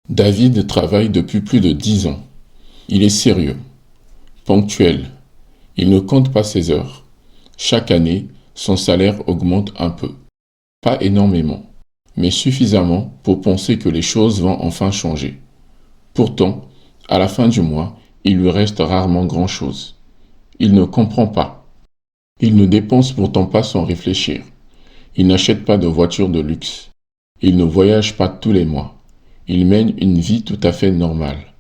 David travaille depuis plus de 10 ans. Il est sérieux, ponctuel. Il ne compte pas ses heures. Chaque année, son salaire augmente un peu. Pas énormément, mais suffisamment pour penser que les choses vont enfin changer. Pourtant, à la fin du mois, il lui reste rarement grand-chose. Il ne comprend pas. Il ne dépense pourtant pas sans réfléchir. Il n'achète pas de voiture de luxe. Il ne voyage pas tous les mois. Il mène une vie tout à fait normale.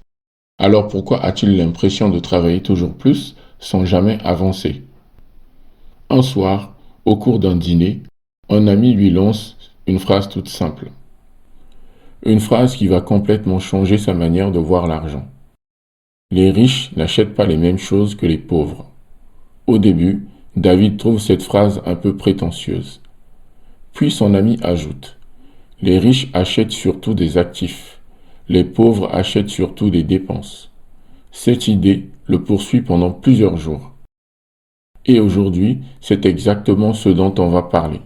Alors pourquoi a-t-il l'impression de travailler toujours plus sans jamais avancer? Un soir, au cours d'un dîner, un ami lui lance une phrase toute simple. Une phrase qui va complètement changer sa manière de voir l'argent. Les riches n'achètent pas les mêmes choses que les pauvres. Au début, David trouve cette phrase un peu prétentieuse. Puis son ami ajoute, les riches achètent surtout des actifs. Les pauvres achètent surtout des dépenses. Cette idée le poursuit pendant plusieurs jours. Et aujourd'hui, c'est exactement ce dont on va parler.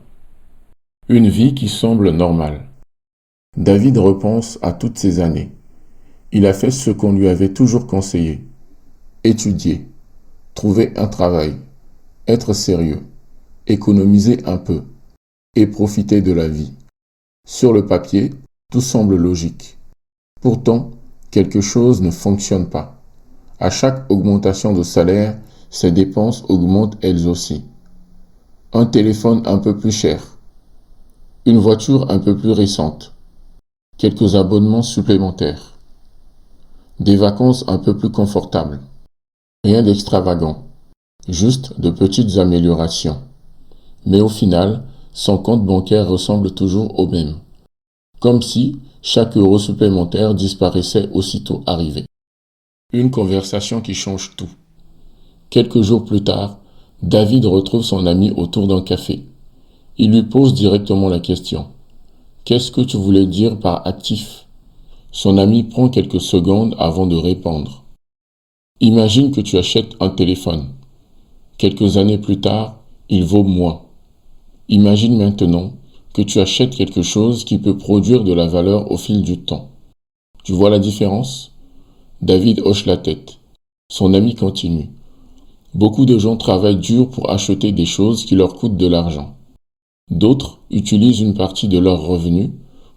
Une vie qui semble normale. David repense à toutes ces années. Il a fait ce qu'on lui avait toujours conseillé. Étudier, trouver un travail, être sérieux, économiser un peu et profiter de la vie. Sur le papier, tout semble logique. Pourtant, quelque chose ne fonctionne pas. À chaque augmentation de salaire, ses dépenses augmentent elles aussi. Un téléphone un peu plus cher, une voiture un peu plus récente, quelques abonnements supplémentaires, des vacances un peu plus confortables. Rien d'extravagant, juste de petites améliorations. Mais au final, son compte bancaire ressemble toujours au même. Comme si chaque euro supplémentaire disparaissait aussitôt arrivé. Une conversation qui change tout. Quelques jours plus tard, David retrouve son ami autour d'un café. Il lui pose directement la question. Qu'est-ce que tu voulais dire par actif? Son ami prend quelques secondes avant de répondre. Imagine que tu achètes un téléphone. Quelques années plus tard, il vaut moins. Imagine maintenant que tu achètes quelque chose qui peut produire de la valeur au fil du temps. Tu vois la différence? David hoche la tête. Son ami continue. Beaucoup de gens travaillent dur pour acheter des choses qui leur coûtent de l'argent. D'autres utilisent une partie de leurs revenus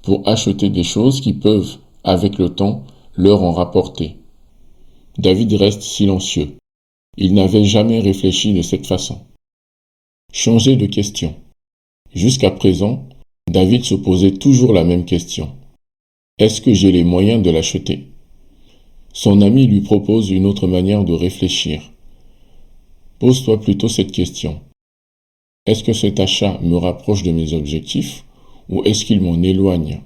pour acheter des choses qui peuvent, avec le temps, leur en rapporter. David reste silencieux. Il n'avait jamais réfléchi de cette façon. Changer de question. Jusqu'à présent, David se posait toujours la même question. Est-ce que j'ai les moyens de l'acheter? Son ami lui propose une autre manière de réfléchir. Pose-toi plutôt cette question. Est-ce que cet achat me rapproche de mes objectifs ou est-ce qu'il m'en éloigne?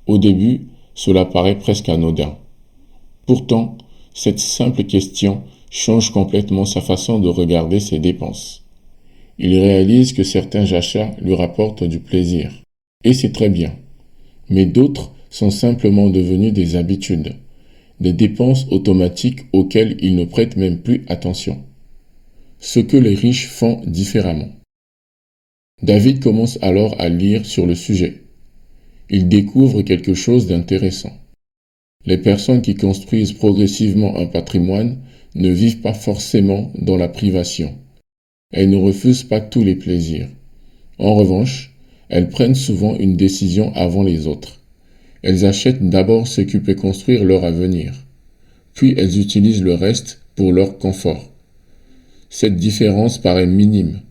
Au début, cela paraît presque anodin. Pourtant, cette simple question change complètement sa façon de regarder ses dépenses. Il réalise que certains achats lui rapportent du plaisir. Et c'est très bien. Mais d'autres sont simplement devenus des habitudes, des dépenses automatiques auxquelles il ne prête même plus attention. Ce que les riches font différemment. David commence alors à lire sur le sujet. Il découvre quelque chose d'intéressant. Les personnes qui construisent progressivement un patrimoine ne vivent pas forcément dans la privation. Elles ne refusent pas tous les plaisirs. En revanche, elles prennent souvent une décision avant les autres. Elles achètent d'abord ce qui peut construire leur avenir. Puis elles utilisent le reste pour leur confort. Cette différence paraît minime.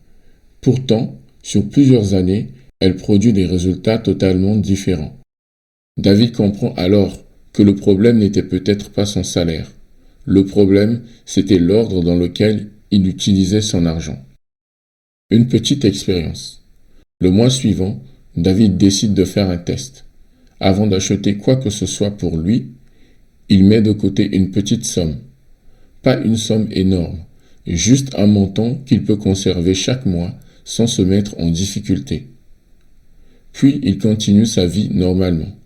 Pourtant, sur plusieurs années, elle produit des résultats totalement différents. David comprend alors que le problème n'était peut-être pas son salaire. Le problème, c'était l'ordre dans lequel il utilisait son argent. Une petite expérience. Le mois suivant, David décide de faire un test. Avant d'acheter quoi que ce soit pour lui, il met de côté une petite somme. Pas une somme énorme, juste un montant qu'il peut conserver chaque mois sans se mettre en difficulté. Puis il continue sa vie normalement.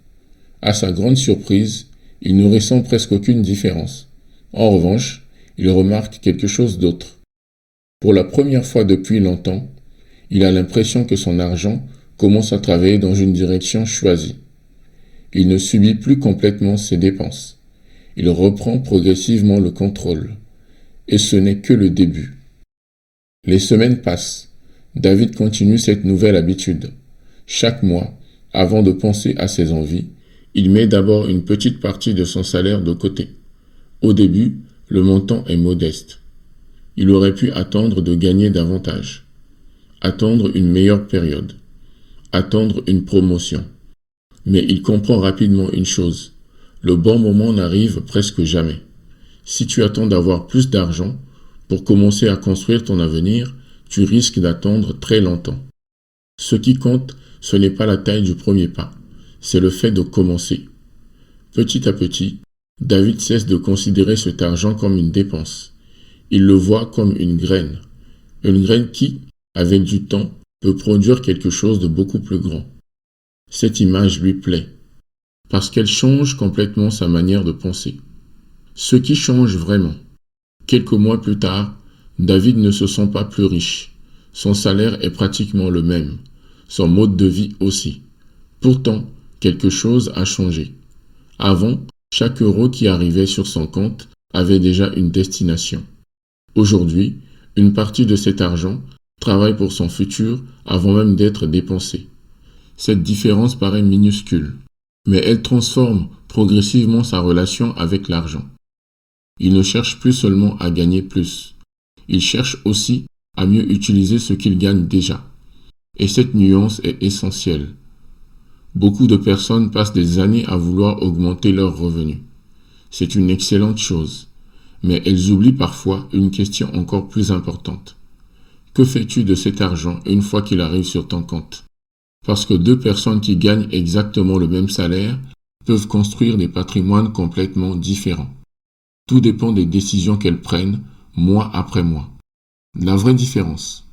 À sa grande surprise, il ne ressent presque aucune différence. En revanche, il remarque quelque chose d'autre. Pour la première fois depuis longtemps, il a l'impression que son argent commence à travailler dans une direction choisie. Il ne subit plus complètement ses dépenses. Il reprend progressivement le contrôle. Et ce n'est que le début. Les semaines passent. David continue cette nouvelle habitude. Chaque mois, avant de penser à ses envies, il met d'abord une petite partie de son salaire de côté. Au début, le montant est modeste. Il aurait pu attendre de gagner davantage, attendre une meilleure période, attendre une promotion. Mais il comprend rapidement une chose, le bon moment n'arrive presque jamais. Si tu attends d'avoir plus d'argent pour commencer à construire ton avenir, tu risques d'attendre très longtemps. Ce qui compte, ce n'est pas la taille du premier pas, c'est le fait de commencer. Petit à petit, David cesse de considérer cet argent comme une dépense. Il le voit comme une graine qui, avec du temps, peut produire quelque chose de beaucoup plus grand. Cette image lui plaît, parce qu'elle change complètement sa manière de penser. Ce qui change vraiment. Quelques mois plus tard, David ne se sent pas plus riche. Son salaire est pratiquement le même, son mode de vie aussi. Pourtant, quelque chose a changé. Avant, chaque euro qui arrivait sur son compte avait déjà une destination. Aujourd'hui, une partie de cet argent travaille pour son futur avant même d'être dépensé. Cette différence paraît minuscule, mais elle transforme progressivement sa relation avec l'argent. Il ne cherche plus seulement à gagner plus, il cherche aussi à mieux utiliser ce qu'il gagne déjà. Et cette nuance est essentielle. Beaucoup de personnes passent des années à vouloir augmenter leurs revenus. C'est une excellente chose, mais elles oublient parfois une question encore plus importante. Que fais-tu de cet argent une fois qu'il arrive sur ton compte? Parce que deux personnes qui gagnent exactement le même salaire peuvent construire des patrimoines complètement différents. Tout dépend des décisions qu'elles prennent, mois après mois. La vraie différence.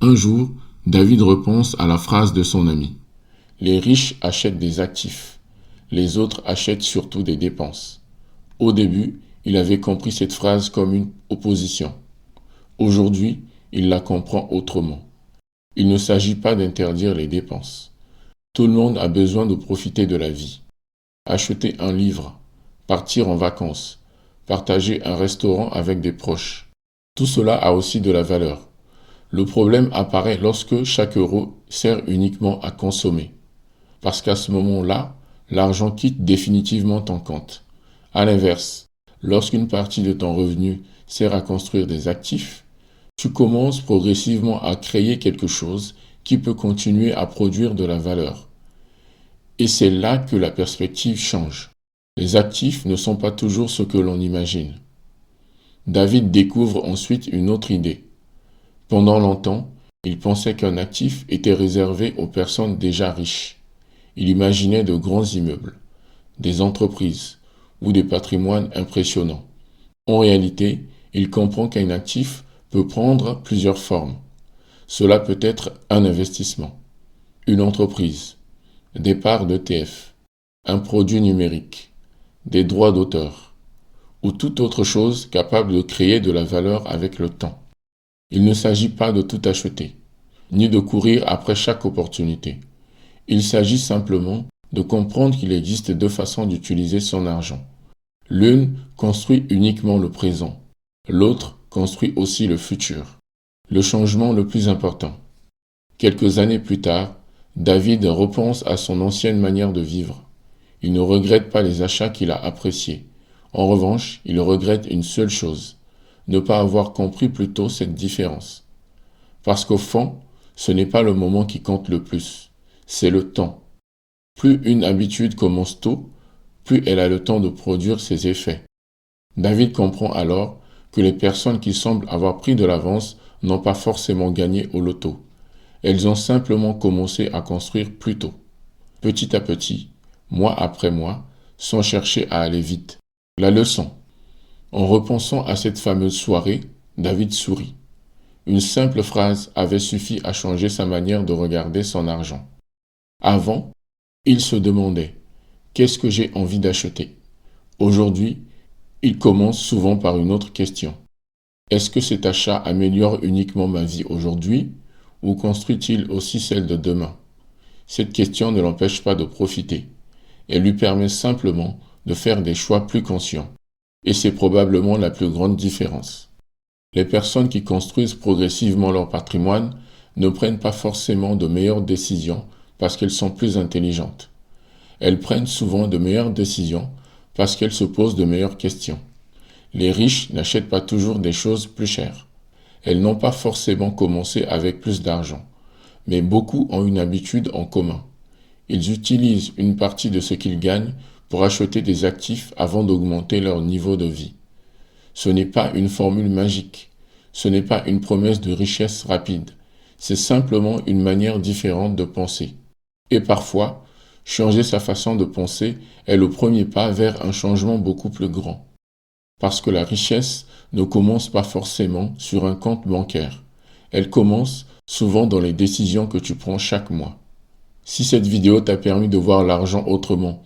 Un jour, David repense à la phrase de son ami. Les riches achètent des actifs, les autres achètent surtout des dépenses. Au début, il avait compris cette phrase comme une opposition. Aujourd'hui, il la comprend autrement. Il ne s'agit pas d'interdire les dépenses. Tout le monde a besoin de profiter de la vie. Acheter un livre, partir en vacances, partager un restaurant avec des proches. Tout cela a aussi de la valeur. Le problème apparaît lorsque chaque euro sert uniquement à consommer. Parce qu'à ce moment-là, l'argent quitte définitivement ton compte. À l'inverse, lorsqu'une partie de ton revenu sert à construire des actifs, tu commences progressivement à créer quelque chose qui peut continuer à produire de la valeur. Et c'est là que la perspective change. Les actifs ne sont pas toujours ce que l'on imagine. David découvre ensuite une autre idée. Pendant longtemps, il pensait qu'un actif était réservé aux personnes déjà riches. Il imaginait de grands immeubles, des entreprises ou des patrimoines impressionnants. En réalité, il comprend qu'un actif peut prendre plusieurs formes. Cela peut être un investissement, une entreprise, des parts d'ETF, un produit numérique, des droits d'auteur, ou toute autre chose capable de créer de la valeur avec le temps. Il ne s'agit pas de tout acheter, ni de courir après chaque opportunité. Il s'agit simplement de comprendre qu'il existe deux façons d'utiliser son argent. L'une construit uniquement le présent, l'autre construit aussi le futur. Le changement le plus important. Quelques années plus tard, David repense à son ancienne manière de vivre. Il ne regrette pas les achats qu'il a appréciés. En revanche, il regrette une seule chose, ne pas avoir compris plus tôt cette différence. Parce qu'au fond, ce n'est pas le moment qui compte le plus, c'est le temps. Plus une habitude commence tôt, plus elle a le temps de produire ses effets. David comprend alors que les personnes qui semblent avoir pris de l'avance n'ont pas forcément gagné au loto. Elles ont simplement commencé à construire plus tôt. Petit à petit, mois après mois, sans chercher à aller vite. La leçon. En repensant à cette fameuse soirée, David sourit. Une simple phrase avait suffi à changer sa manière de regarder son argent. Avant, il se demandait « Qu'est-ce que j'ai envie d'acheter ?» Aujourd'hui, il commence souvent par une autre question. Est-ce que cet achat améliore uniquement ma vie aujourd'hui ou construit-il aussi celle de demain? Cette question ne l'empêche pas de profiter. Elle lui permet simplement de faire des choix plus conscients. Et c'est probablement la plus grande différence. Les personnes qui construisent progressivement leur patrimoine ne prennent pas forcément de meilleures décisions parce qu'elles sont plus intelligentes. Elles prennent souvent de meilleures décisions parce qu'elles se posent de meilleures questions. Les riches n'achètent pas toujours des choses plus chères. Elles n'ont pas forcément commencé avec plus d'argent, mais beaucoup ont une habitude en commun. Ils utilisent une partie de ce qu'ils gagnent pour acheter des actifs avant d'augmenter leur niveau de vie. Ce n'est pas une formule magique, ce n'est pas une promesse de richesse rapide, c'est simplement une manière différente de penser. Et parfois, changer sa façon de penser est le premier pas vers un changement beaucoup plus grand. Parce que la richesse ne commence pas forcément sur un compte bancaire. Elle commence souvent dans les décisions que tu prends chaque mois. Si cette vidéo t'a permis de voir l'argent autrement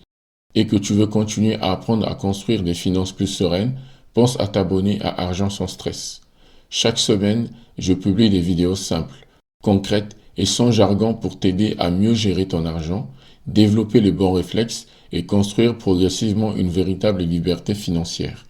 et que tu veux continuer à apprendre à construire des finances plus sereines, pense à t'abonner à Argent sans stress. Chaque semaine, je publie des vidéos simples, concrètes et sans jargon pour t'aider à mieux gérer ton argent, développer les bons réflexes et construire progressivement une véritable liberté financière.